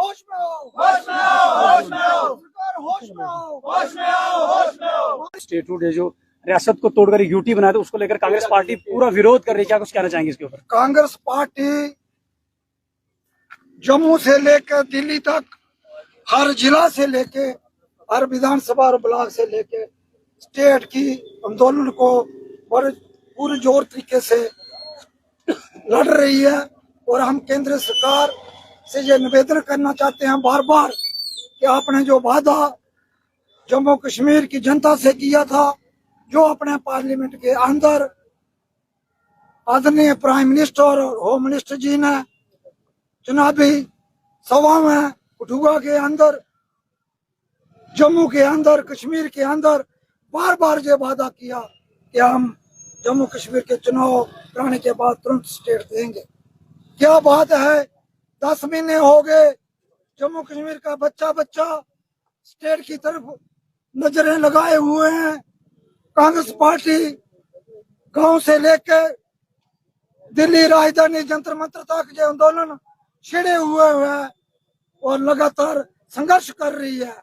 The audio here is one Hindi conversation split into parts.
होश में आओ, होश में आओ, होश में आओ, सरकार होश में आओ, होश में आओ, होश में आओ। स्टेटहुड है जो रियासत को तोड़कर एक यूटी बनाया था, उसको लेकर कांग्रेस पार्टी पूरा विरोध कर रही है, क्या कुछ कहना चाहेंगे इसके ऊपर? कांग्रेस पार्टी जम्मू से लेकर दिल्ली तक हर जिला से लेके हर विधानसभा और ब्लॉक से लेके स्टेट की आंदोलन को बड़े पूरे जोर तरीके से लड़ रही है। और हम केंद्र सरकार से ये निवेदन करना चाहते हैं बार बार कि आपने जो वादा जम्मू कश्मीर की जनता से किया था, जो अपने पार्लियामेंट के अंदर आदरणीय प्राइम मिनिस्टर और होम मिनिस्टर जी ने चुनावी सभा में कठुआ के अंदर, जम्मू के अंदर, कश्मीर के अंदर बार बार ये वादा किया कि हम जम्मू कश्मीर के चुनाव कराने के बाद तुरंत स्टेट देंगे। क्या बात है, 10 महीने हो गए, जम्मू कश्मीर का बच्चा बच्चा स्टेट की तरफ नजरें लगाए हुए हैं। कांग्रेस पार्टी गांव से लेकर दिल्ली राजधानी जंतर मंतर तक जो आंदोलन छिड़े हुए हैं और लगातार संघर्ष कर रही है।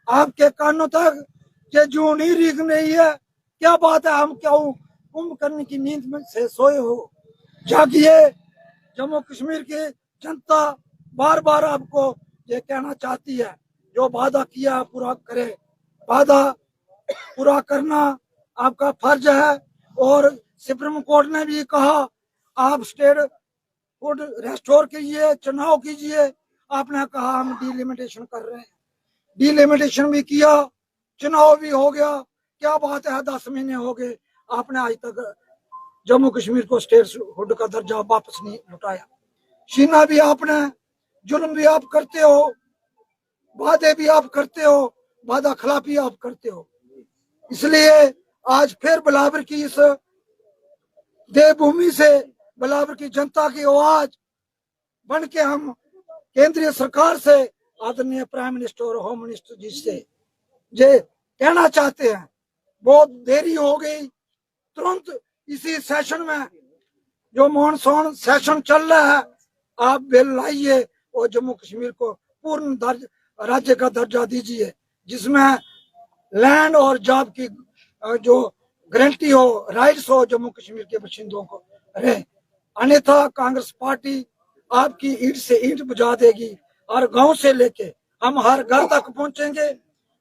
आपके कानों तक ये जूं नहीं रीख नहीं है। क्या बात है, हम क्यों कुंभकर्ण की नींद में से सोए हो? जागिए, जम्मू कश्मीर की जनता बार बार आपको ये कहना चाहती है, जो वादा किया पूरा करे। वादा पूरा करना आपका फर्ज है। और सुप्रीम कोर्ट ने भी कहा आप स्टेट कोड रेस्टोर कीजिए, चुनाव कीजिए। आपने कहा हम डिलिमिटेशन कर रहे हैं, डिलिमिटेशन भी किया, चुनाव भी हो गया। क्या बात है, 10 महीने हो गए, आपने आज तक जम्मू कश्मीर को स्टेट हुड का दर्जा वापस नहीं लौटाया। छीना भी आपने, जुल्म भी आप करते हो, वादे भी आप करते हो, वादा खिलाफी आप करते हो। इसलिए आज फिर बिलावर की इस देवभूमि से बिलावर की जनता की आवाज बन के हम केंद्रीय सरकार से, आदरणीय प्राइम मिनिस्टर और होम मिनिस्टर जी से ये कहना चाहते हैं, बहुत देरी हो गई, तुरंत इसी सेशन में जो मॉनसून सेशन चल रहा है, आप बिल लाइए और जम्मू कश्मीर को पूर्ण राज्य का दर्जा दीजिए, जिसमें लैंड और जॉब की जो गारंटी हो, राइट्स हो जम्मू कश्मीर के बाशिंदों को रहे। अन्यथा कांग्रेस पार्टी आपकी ईंट से ईंट बुझा देगी और गांव से लेके हम हर घर तक पहुंचेंगे।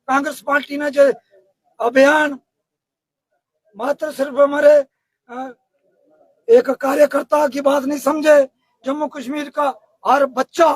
कांग्रेस पार्टी ने जो अभियान मात्र सिर्फ हमारे एक कार्यकर्ता की बात नहीं समझे, जम्मू कश्मीर का हर बच्चा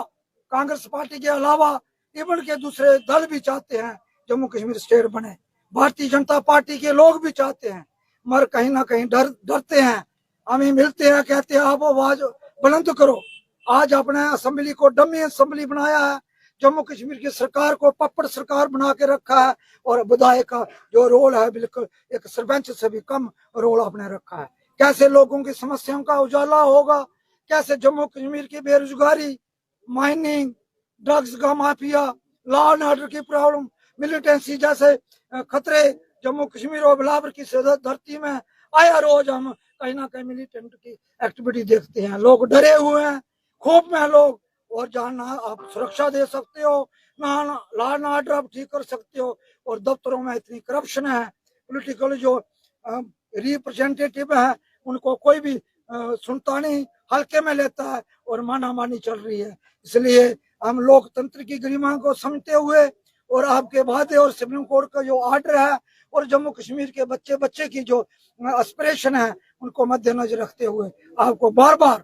कांग्रेस पार्टी के अलावा इवन के दूसरे दल भी चाहते हैं जम्मू कश्मीर स्टेट बने। भारतीय जनता पार्टी के लोग भी चाहते हैं, मगर कहीं ना कहीं डरते हैं। हमें मिलते हैं, कहते हैं आप आवाज बुलंद करो। आज अपने असेंबली को डमी असेंबली बनाया है, जम्मू कश्मीर की सरकार को पप्पड़ सरकार बना के रखा है और विधायक का जो रोल है बिल्कुल एक सरपंच से भी कम रोल आपने रखा है। कैसे लोगों की समस्याओं का उजाला होगा? कैसे जम्मू कश्मीर की बेरोजगारी, माइनिंग, ड्रग्स का माफिया, लॉ एंड ऑर्डर की प्रॉब्लम, मिलिटेंसी जैसे खतरे जम्मू कश्मीर और बिलावर की धरती में आया रोज हम कहीं ना कहीं मिलिटेंट की एक्टिविटी देखते हैं। लोग डरे हुए हैं, खौफ में लोग, और जहाँ ना आप सुरक्षा दे सकते हो, ना लॉ एंड ऑर्डर आप ठीक कर सकते हो, और दफ्तरों में इतनी करप्शन है, पॉलिटिकल जो रिप्रेजेंटेटिव है उनको कोई भी सुनता नहीं, हल्के में लेता है और मानामानी चल रही है। इसलिए हम लोकतंत्र की गरिमा को समझते हुए और आपके वादे और सुप्रीम कोर्ट का जो ऑर्डर है और जम्मू कश्मीर के बच्चे बच्चे की जो एस्पिरेशन है उनको मद्देनजर रखते हुए आपको बार बार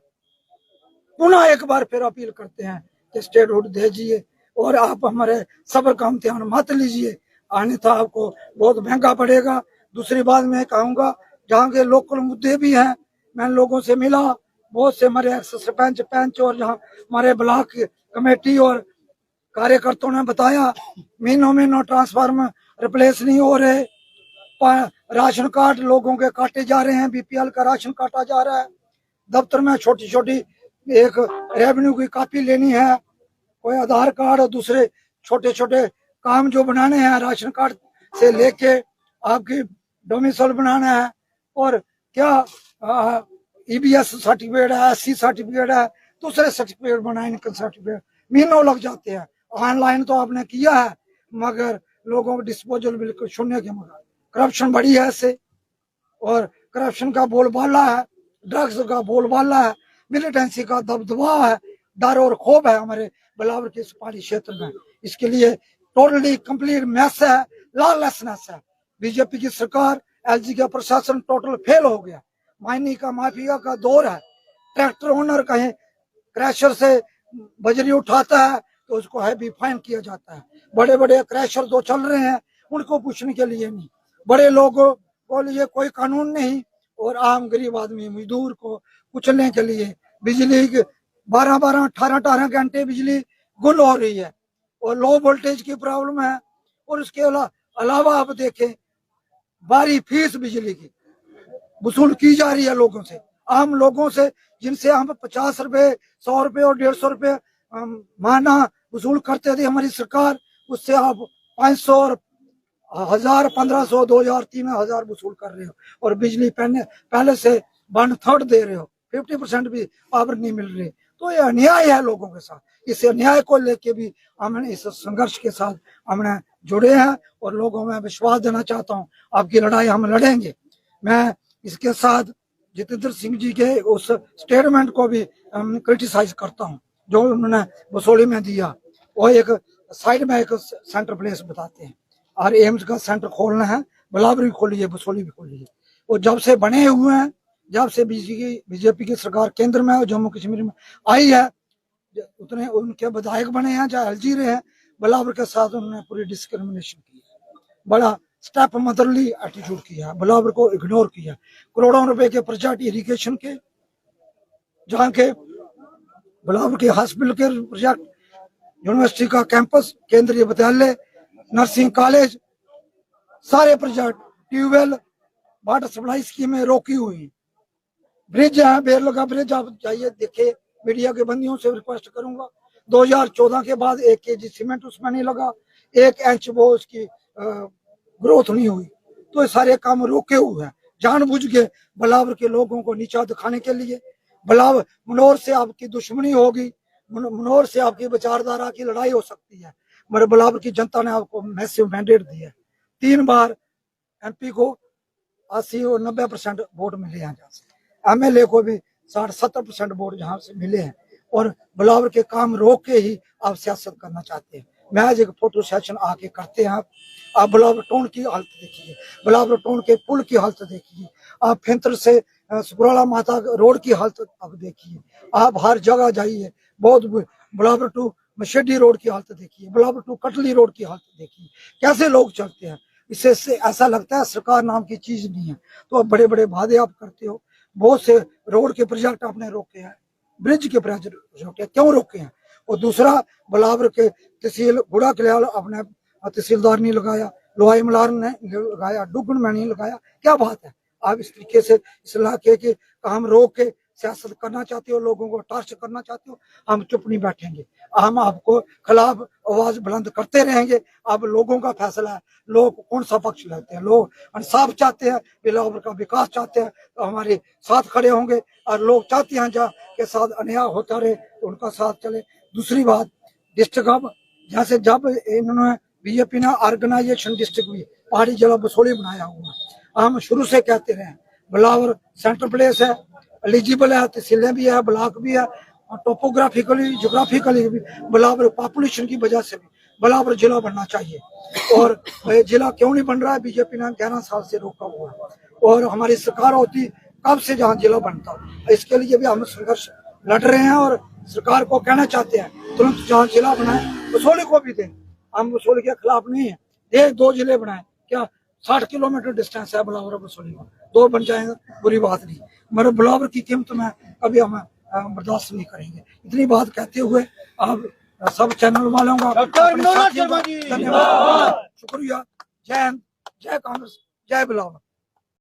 पुनः एक बार फिर अपील करते हैं कि स्टेटहुड दीजिए और आप हमारे सब्र का इम्तिहान मत लीजिए, अन्यथा आपको बहुत महंगा पड़ेगा। दूसरी बात मैं कहूँगा, जहाँ के लोकल मुद्दे भी हैं, मैं लोगों से मिला, बहुत से हमारे सरपंच पंच और जहाँ हमारे ब्लॉक कमेटी और कार्यकर्ताओं ने बताया महीनों ट्रांसफार्मर रिप्लेस नहीं हो रहे, राशन कार्ड लोगों के काटे जा रहे हैं, बीपीएल का राशन काटा जा रहा है, दफ्तर में छोटी छोटी एक रेवेन्यू की कॉपी लेनी है, कोई आधार कार्ड और दूसरे छोटे छोटे काम जो बनाने हैं, राशन कार्ड से लेके आपकी डोमिसाइल बनाना है, और क्या ईबीएस सर्टिफिकेट है, एससी सर्टिफिकेट है, दूसरे सर्टिफिकेट बनाए, इनकम सर्टिफिकेट महीनों लग जाते हैं। ऑनलाइन तो आपने किया है, मगर लोगों को डिस्पोजल बिल्कुल शून्य के मगर करप्शन बढ़ी है इससे, और करप्शन का बोलबाला है, ड्रग्स का बोलबाला है, मिलिटेंसी का दबदबा है, डर और खौफ है हमारे बिलावर के पहाड़ी क्षेत्र में। इसके लिए टोटली कंप्लीट मैस है, लॉलेसनेस है। बीजेपी की सरकार, एलजी का प्रशासन टोटल फेल हो गया। माइनिंग का माफिया का दौर है। ट्रैक्टर ओनर कहीं क्रैशर से बजरी उठाता है तो उसको हैवी फाइन किया जाता है। बड़े बड़े क्रैशर जो चल रहे हैं उनको पूछने के लिए नहीं, बड़े लोगों को लिए कोई कानून नहीं, और आम गरीब आदमी मजदूर को कुचलने के लिए बिजली 12-12, 18-18 घंटे बिजली गुल हो रही है, और लो वोल्टेज की प्रॉब्लम है। और उसके अलावा आप देखें, बारी फीस बिजली की वसूल की जा रही है लोगों से, आम लोगों से, जिनसे हम 50 रुपए, 100 रुपए और 150 रुपए माना वसूल करते थे हमारी सरकार, उससे आप 500 और 1000, 1500, 2000, 3000 वसूल कर रहे हो, और बिजली पहले से 1/3 दे रहे हो, 50% भी पावर नहीं मिल रही। तो ये अन्याय है लोगों के साथ। इस अन्याय को लेके भी हमने इस संघर्ष के साथ हमने जुड़े हैं, और लोगों में विश्वास देना चाहता हूँ, आपकी लड़ाई हम लड़ेंगे। मैं इसके साथ जितेंद्र सिंह जी के उस स्टेटमेंट को भी क्रिटिसाइज करता हूँ जो उन्होंने बसोली में दिया। वो एक साइड में एक सेंटर प्लेस बताते हैं, और एम्स का सेंटर खोलना है, बिलावर भी खोली है, बसोली भी खोली है। वो जब से बने हुए हैं, जब से बीजेपी की सरकार केंद्र में और जम्मू कश्मीर में आई है, उतने उनके विधायक बने हैं चाहे एलजी रहे हैं, बिलावर के साथ उन्होंने पूरी डिस्क्रिमिनेशन की है, बड़ा स्टेप मदरली एटीट्यूड किया है, बिलावर को इग्नोर किया। करोड़ों रुपए के प्रोजेक्ट इरिगेशन के, जहाँ के बिलावर के हॉस्पिटल के प्रोजेक्ट, यूनिवर्सिटी का कैंपस, केंद्रीय विद्यालय, नर्सिंग कॉलेज, सारे प्रोजेक्ट, ट्यूबवेल, वाटर सप्लाई स्कीमें रोकी हुई। ब्रिज है, बेरलगा ब्रिज, आप जाइए देखिए, मीडिया के बंदियों से रिक्वेस्ट करूंगा, 2014 के बाद 1 kg सीमेंट उसमें नहीं लगा, 1 इंच वो उसकी ग्रोथ नहीं हुई। तो ये सारे काम रोके हुए हैं जानबूझ के, बिलावर के लोगों को नीचा दिखाने के लिए। बिलावर मनोर से आपकी दुश्मनी होगी, मनोर से आपकी विचारधारा की लड़ाई हो सकती है, मगर बिलावर की जनता ने आपको मैसिव मैंडेट दिया है। 3 बार एमपी को 80 और 90% वोट मिले हैं, जहाँ से एमएलए को भी 60-70% वोट जहाँ से मिले हैं, और बिलावर के काम रोक के ही आप सियासत करना चाहते हैं। महज एक फोटो सेशन आके करते हैं आप बिलावर टाउन की हालत देखिए, बिलावर टाउन के पुल की हालत देखिए, आप फिंतर से सुकुराला माता रोड की हालत आप देखिए, आप हर जगह जाइए, बहुत बिलावर टू मशेडी रोड की हालत देखिए, बिलावर टू कटली रोड की हालत देखिए, कैसे लोग चलते हैं। इससे ऐसा लगता है सरकार नाम की चीज नहीं है। तो अब बड़े बड़े वादे आप करते हो, बहुत से रोड के प्रोजेक्ट आपने रोके हैं, ब्रिज के प्रोजेक्ट क्यों रोके हैं? और दूसरा, बिलावर के तहसील गुड़ा कल्याण आपने तहसीलदार नहीं लगाया, लोहाई मलार ने लगाया, डुगन में नहीं लगाया, क्या बात है? आप इस तरीके से इस इलाके के काम रोक के सियासत करना चाहते हो, लोगों को टार्च करना चाहते हो। हम चुप नहीं बैठेंगे, हम आपको खिलाफ आवाज बुलंद करते रहेंगे। अब लोगों का फैसला है, लोग कौन सा पक्ष लेते हैं। लोग इंसाफ चाहते हैं, बिलावर का विकास चाहते हैं तो हमारे साथ खड़े होंगे, और लोग चाहते हैं जहाँ के साथ अन्याय होता रहे तो उनका साथ चले। दूसरी बात, डिस्ट्रिक्ट अब जैसे जब इन्होंने बीजेपी ने ऑर्गेनाइजेशन डिस्ट्रिक्ट भी पहाड़ी जिला बसोली बनाया हुआ है, हम शुरू से कहते रहे बिलावर सेंट्रल प्लेस है, एलिजिबल है, तहसीलें भी है, ब्लॉक भी है, और टोपोग्राफिकली जोग्राफिकली भी बिलावर पॉपुलेशन की वजह से भी बिलावर जिला बनना चाहिए। और जिला क्यों नहीं बन रहा है? बीजेपी ने 11 साल से रोका हुआ है, और हमारी सरकार होती कब से जहाँ जिला बनता। इसके लिए भी हम संघर्ष लड़ रहे हैं, और सरकार को कहना चाहते हैं तुरंत जहाँ जिला बनाए बसोली को भी दें। हम बसोली के खिलाफ नहीं है, 1-2 जिले बनाए, क्या 60 किलोमीटर डिस्टेंस है बिलावर बसोली का, 2 बन जाएंगे, बुरी बात नहीं, मगर बिलावर की कीमत में कभी हम बर्दाश्त नहीं करेंगे। इतनी बात कहते हुए आप सब चैनल वालों का धन्यवाद, शुक्रिया। जय हिंद, जय कांग्रेस, जय बिलावर।